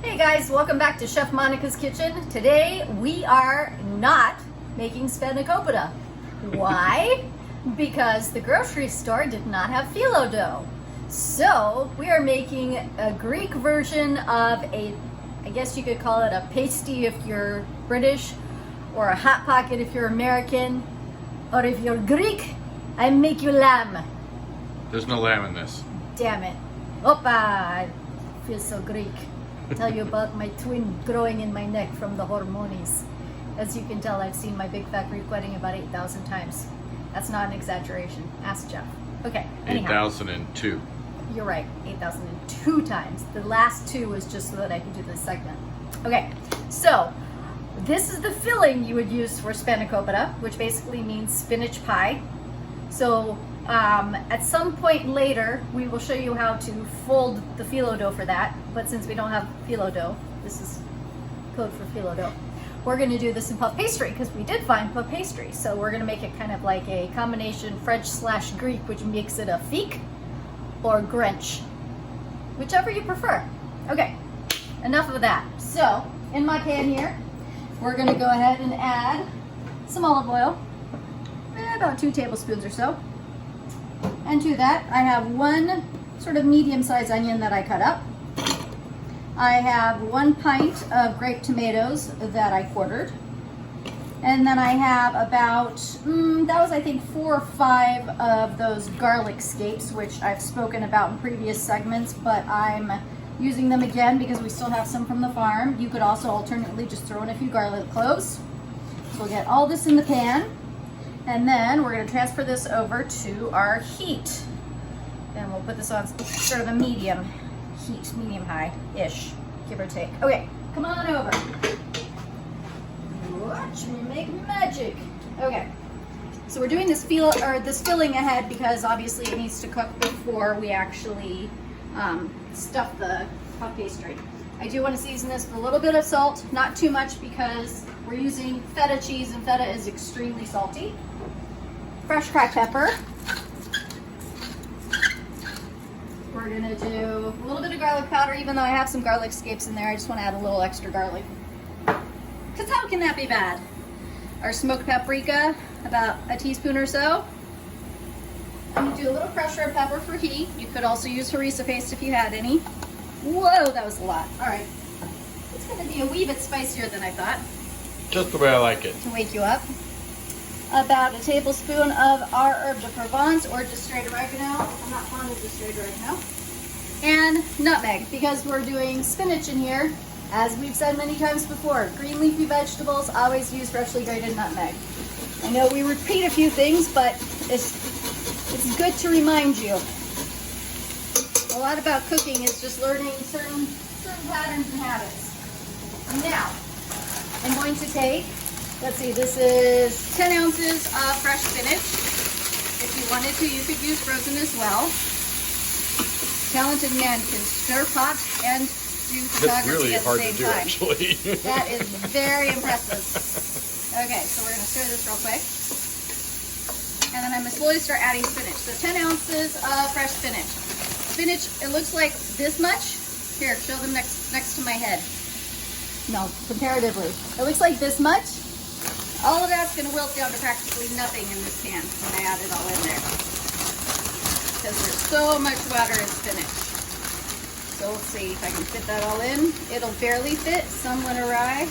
Hey guys, welcome back to Chef Monica's Kitchen. Today we are not making Spanikopita. Why? Because the grocery store did not have phyllo dough. So we are making a Greek version of I guess you could call it a pasty if you're British, or a hot pocket if you're American, or if you're Greek, I make you lamb. There's no lamb in this. Damn it. Opa! I feel so Greek. Tell you about my twin growing in my neck from the hormones. As you can tell, I've seen my big fat Greek wedding about 8,000 times. That's not an exaggeration. Ask Jeff. Okay, anyhow. 8,002. You're right, 8,002 times. The last two was just so that I could do this segment. Okay, so this is the filling you would use for Spanikopita, which basically means spinach pie. So at some point later, we will show you how to fold the phyllo dough for that. But since we don't have phyllo dough, this is code for phyllo dough. We're going to do this in puff pastry because we did find puff pastry. So we're going to make it kind of like a combination French/Greek, which makes it a fique or Grinch, whichever you prefer. Okay, enough of that. So in my pan here, we're going to go ahead and add some olive oil, about 2 tablespoons or so. And to that, I have 1 sort of medium-sized onion that I cut up. I have 1 pint of grape tomatoes that I quartered. And then I have about, that was I think 4 or 5 of those garlic scapes, which I've spoken about in previous segments, but I'm using them again because we still have some from the farm. You could also alternately just throw in a few garlic cloves. So we'll get all this in the pan. And then we're going to transfer this over to our heat. And we'll put this on sort of a medium heat, medium high-ish, give or take. Okay, come on over. Watch me make magic. Okay, so we're doing this filling ahead because obviously it needs to cook before we actually stuff the puff pastry. I do want to season this with a little bit of salt, not too much because we're using feta cheese and feta is extremely salty. Fresh cracked pepper. We're gonna do a little bit of garlic powder, even though I have some garlic scapes in there. I just want to add a little extra garlic. Because how can that be bad? Our smoked paprika, about a teaspoon or so. I'm gonna do a little crushed red pepper for heat. You could also use harissa paste if you had any. Whoa, that was a lot. All right. It's gonna be a wee bit spicier than I thought. Just the way I like it. To wake you up. About a tablespoon of our herb de Provence, or just straight oregano. I'm not fond of just straight oregano. And nutmeg, because we're doing spinach in here. As we've said many times before, green leafy vegetables always use freshly grated nutmeg. I know we repeat a few things, but it's good to remind you. A lot about cooking is just learning certain patterns and habits. Now, I'm going to take, let's see, this is 10 ounces of fresh spinach. If you wanted to, you could use frozen as well. Talented man can stir pot and do photography at the same time. Actually. That is very impressive. Okay, so we're going to stir this real quick. And then I'm going to slowly start adding spinach. So 10 ounces of fresh spinach. Spinach, it looks like this much. Here, show them next to my head. No, comparatively. It looks like this much. All of that's going to wilt down to practically nothing in this pan when I add it all in there. Because there's so much water in spinach. So let's see if I can fit that all in. It'll barely fit. Some went awry.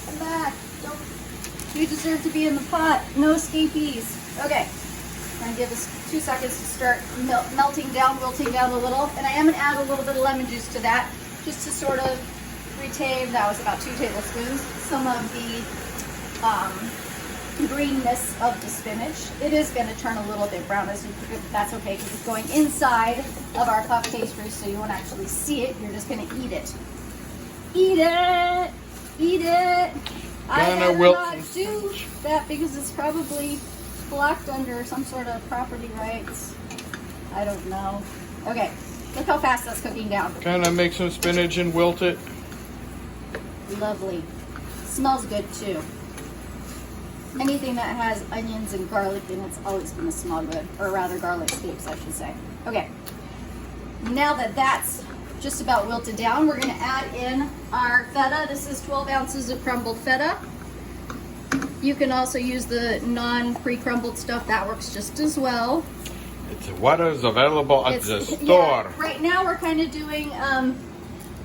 Come back. You deserve to be in the pot. No escapees. Okay. I'm going to give this 2 seconds to start melting down, wilting down a little. And I am going to add a little bit of lemon juice to that, just to sort of retain, that was about 2 tablespoons, some of the greenness of the spinach. It is going to turn a little bit brown, as that's okay, because it's going inside of our puff pastry, so you won't actually see it. You're just going to eat it. Eat it! Eat it! I better not do that because it's probably blocked under some sort of property rights. I don't know. Okay, look how fast that's cooking down. Kind of make some spinach and wilt it. Lovely. Smells good too. Anything that has onions and garlic in it's always going to smell good, or rather garlic scapes, I should say. Okay. Now that that's just about wilted down, we're gonna add in our feta. This is 12 ounces of crumbled feta. You can also use the non-pre-crumbled stuff. That works just as well. It's what is available at the store. Yeah, right now we're kind of doing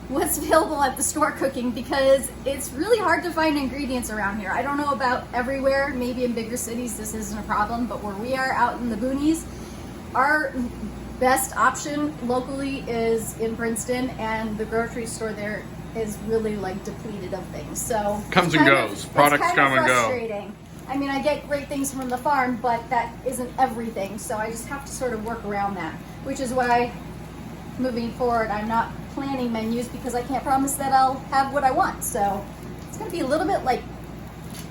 what's available at the store cooking because it's really hard to find ingredients around here. I don't know about everywhere. Maybe in bigger cities this isn't a problem, but where we are out in the boonies, our best option locally is in Princeton, and the grocery store there is really like depleted of things. So comes and goes. Products come and go. Frustrating. I mean, I get great things from the farm, but that isn't everything. So I just have to sort of work around that, which is why moving forward, I'm not planning menus because I can't promise that I'll have what I want. So it's going to be a little bit like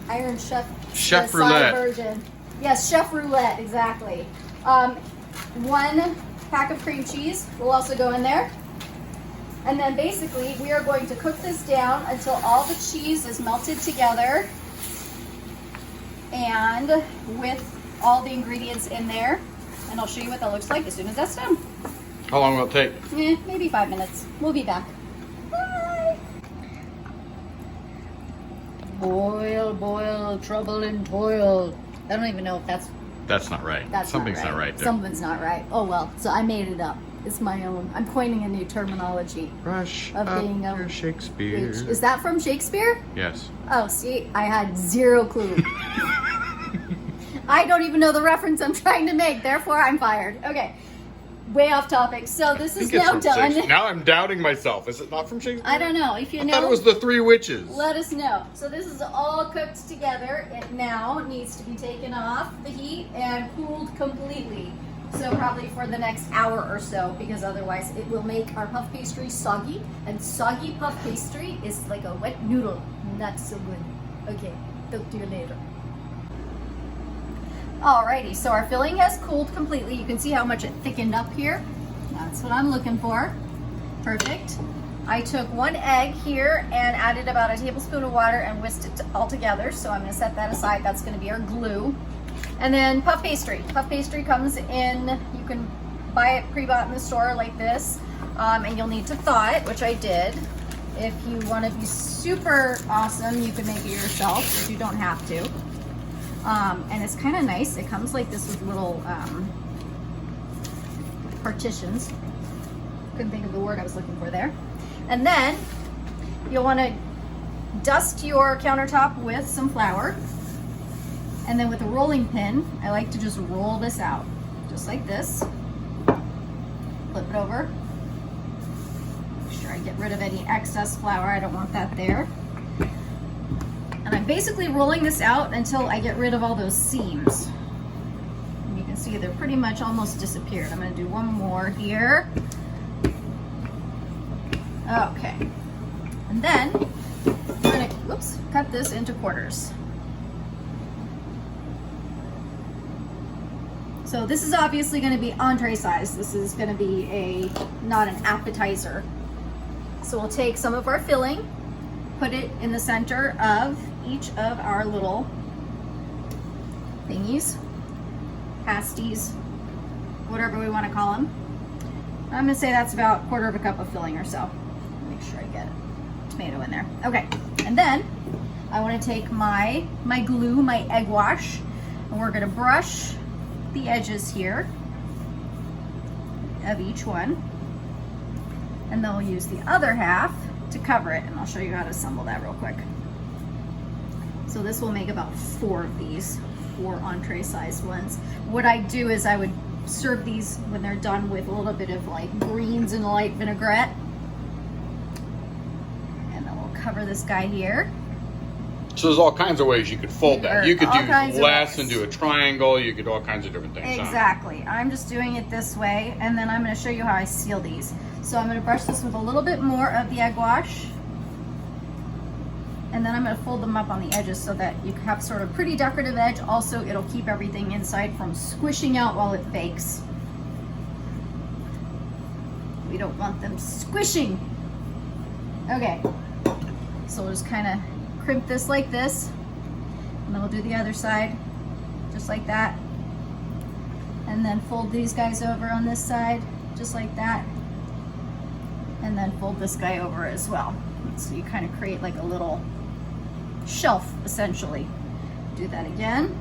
Iron Chef. Chef Roulette. Version. Yes, Chef Roulette, exactly. 1 pack of cream cheese will also go in there. And then basically we are going to cook this down until all the cheese is melted together and with all the ingredients in there. And I'll show you what that looks like as soon as that's done. How long will it take? Maybe 5 minutes. We'll be back. Bye. Boil, boil, trouble and toil. I don't even know if That's not right. Something's not right there. Something's not right. Oh well, so I made it up. It's my own. I'm coining a new terminology. Brush of up being your Shakespeare. Is that from Shakespeare? Yes. Oh, see, I had zero clue. I don't even know the reference I'm trying to make, therefore I'm fired. Okay, way off topic. So this is now done. Now I'm doubting myself. Is it not from Shakespeare? I don't know. If you know, I thought it was the Three Witches. Let us know. So this is all cooked together. It now needs to be taken off the heat and cooled completely. So probably for the next hour or so, because otherwise it will make our puff pastry soggy. And soggy puff pastry is like a wet noodle. Not so good. Okay, talk to you later. Alrighty, so our filling has cooled completely. You can see how much it thickened up here. That's what I'm looking for. Perfect. I took 1 egg here and added about a tablespoon of water and whisked it all together. So I'm gonna set that aside. That's gonna be our glue. And then puff pastry. Puff pastry comes in, you can buy it pre-bought in the store like this. And you'll need to thaw it, which I did. If you wanna be super awesome, you can make it yourself, but you don't have to. And it's kind of nice. It comes like this with little partitions. Couldn't think of the word I was looking for there. And then you'll want to dust your countertop with some flour. And then with a rolling pin, I like to just roll this out, just like this. Flip it over. Make sure I get rid of any excess flour. I don't want that there. And I'm basically rolling this out until I get rid of all those seams. And you can see they're pretty much almost disappeared. I'm going to do one more here. Okay. And then I'm going to cut this into quarters. So this is obviously going to be entree size. This is going to be not an appetizer. So we'll take some of our filling, put it in the center of each of our little thingies, pasties, whatever we want to call them. I'm going to say that's about 1/4 cup of filling or so. Make sure I get tomato in there. Okay, and then I want to take my glue, my egg wash, and we're going to brush the edges here of each one, and then we'll use the other half to cover it, and I'll show you how to assemble that real quick. So this will make about 4 of these, 4 entree sized ones. What I do is I would serve these when they're done with a little bit of like greens and a light vinaigrette, and then we'll cover this guy here. So there's all kinds of ways you could fold that. You could do less and do a triangle. You could do all kinds of different things. Exactly. I'm just doing it this way, and then I'm going to show you how I seal these. So I'm going to brush this with a little bit more of the egg wash, and then I'm going to fold them up on the edges so that you have sort of pretty decorative edge. Also, it'll keep everything inside from squishing out while it bakes. We don't want them squishing. Okay. So we'll just kind of crimp this like this, and then we'll do the other side just like that, and then fold these guys over on this side just like that. And then fold this guy over as well. So you kind of create like a little shelf, essentially. Do that again.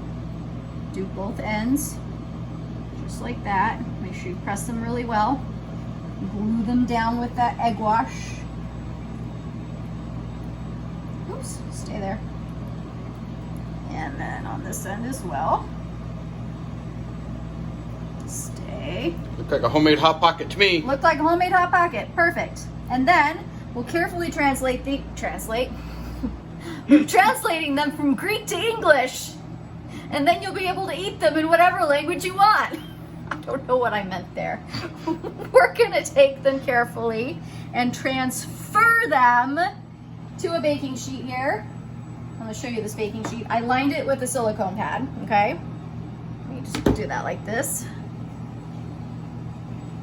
Do both ends, just like that. Make sure you press them really well. Glue them down with that egg wash. Oops, stay there. And then on this end as well. Stay. Look like a homemade Hot Pocket to me. Looked like a homemade Hot Pocket. Perfect. And then we'll carefully translate. We're translating them from Greek to English. And then you'll be able to eat them in whatever language you want. I don't know what I meant there. We're gonna take them carefully and transfer them to a baking sheet here. I'm gonna show you this baking sheet. I lined it with a silicone pad, okay? Let me just do that like this.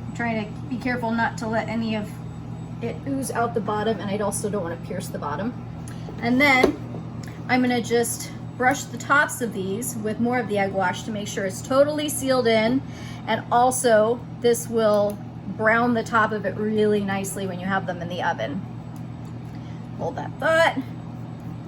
I'm trying to be careful not to let any of it ooze out the bottom, and I also don't want to pierce the bottom. And then I'm gonna just brush the tops of these with more of the egg wash to make sure it's totally sealed in, and also this will brown the top of it really nicely when you have them in the oven. Hold that thought.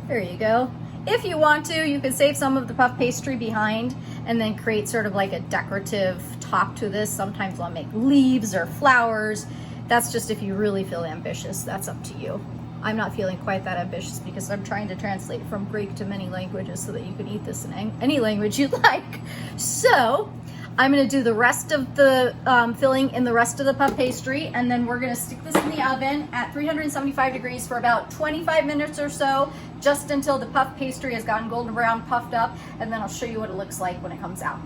There you go. If you want to, you can save some of the puff pastry behind and then create sort of like a decorative top to this. Sometimes I'll make leaves or flowers. That's just if you really feel ambitious. That's up to you. I'm not feeling quite that ambitious because I'm trying to translate from Greek to many languages so that you can eat this in any language you'd like. So I'm going to do the rest of the filling in the rest of the puff pastry, and then we're going to stick this in the oven at 375 degrees for about 25 minutes or so, just until the puff pastry has gotten golden brown, puffed up, and then I'll show you what it looks like when it comes out.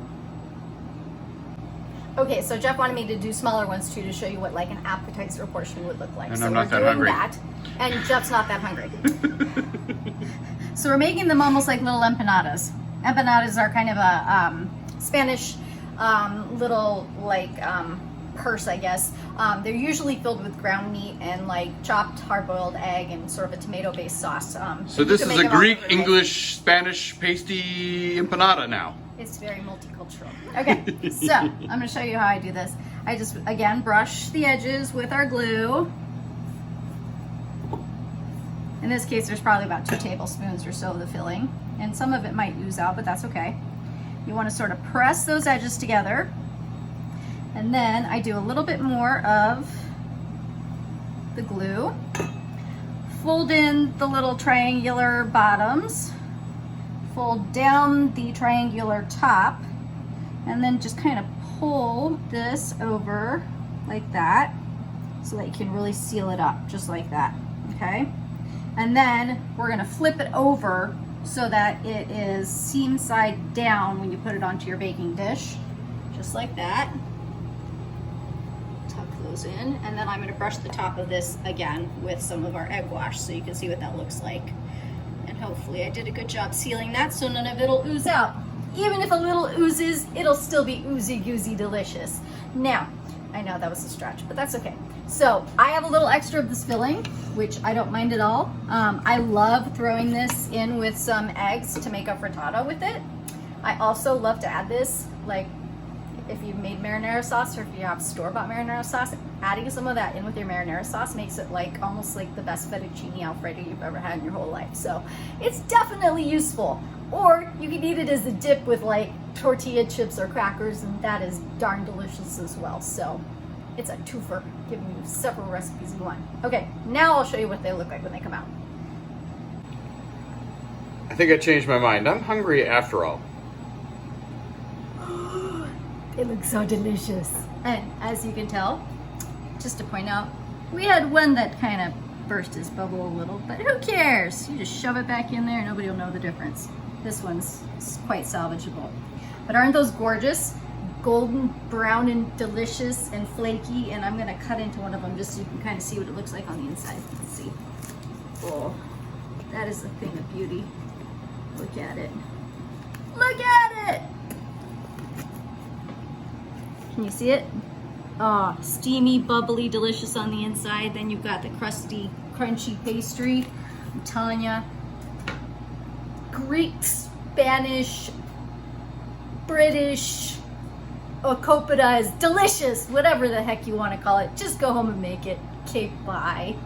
Okay, so Jeff wanted me to do smaller ones too to show you what like an appetizer portion would look like. And so I'm not that hungry. And Jeff's not that hungry. So we're making them almost like little empanadas. Empanadas are kind of a Spanish little like purse, I guess. They're usually filled with ground meat and like chopped hard-boiled egg and sort of a tomato-based sauce. So this is a Greek, English, Spanish pasty empanada now. It's very multicultural. Okay, so I'm going to show you how I do this. I just, again, brush the edges with our glue. In this case, there's probably about 2 tablespoons or so of the filling, and some of it might ooze out, but that's okay. You want to sort of press those edges together, and then I do a little bit more of the glue. Fold in the little triangular bottoms. Fold down the triangular top, and then just kind of pull this over like that so that you can really seal it up, just like that, okay? And then we're gonna flip it over so that it is seam side down when you put it onto your baking dish, just like that. Tuck those in, and then I'm gonna brush the top of this again with some of our egg wash so you can see what that looks like. And hopefully I did a good job sealing that so none of it'll ooze out. Even if a little oozes, it'll still be oozy goozy delicious. Now, I know that was a stretch, but that's okay. So I have a little extra of this filling, which I don't mind at all. I love throwing this in with some eggs to make a frittata with it. I also love to add this, like if you've made marinara sauce or if you have store-bought marinara sauce, adding some of that in with your marinara sauce makes it like almost like the best fettuccine alfredo you've ever had in your whole life. So it's definitely useful. Or you can eat it as a dip with like tortilla chips or crackers, and that is darn delicious as well. So it's a twofer, giving you several recipes in one. Okay, now I'll show you what they look like when they come out. I think I changed my mind. I'm hungry after all. It looks so delicious. And as you can tell, just to point out, we had one that kind of burst his bubble a little, but who cares? You just shove it back in there and nobody will know the difference. This one's quite salvageable. But aren't those gorgeous? Golden brown and delicious and flaky, and I'm gonna cut into one of them just so you can kind of see what it looks like on the inside. Let's see. Oh, that is a thing of beauty. Look at it. Look at it! Can you see it? Oh, steamy, bubbly, delicious on the inside. Then you've got the crusty, crunchy pastry. I'm telling ya, Greek, Spanish, British, Pakopita is delicious. Whatever the heck you want to call it. Just go home and make it. Okay, bye.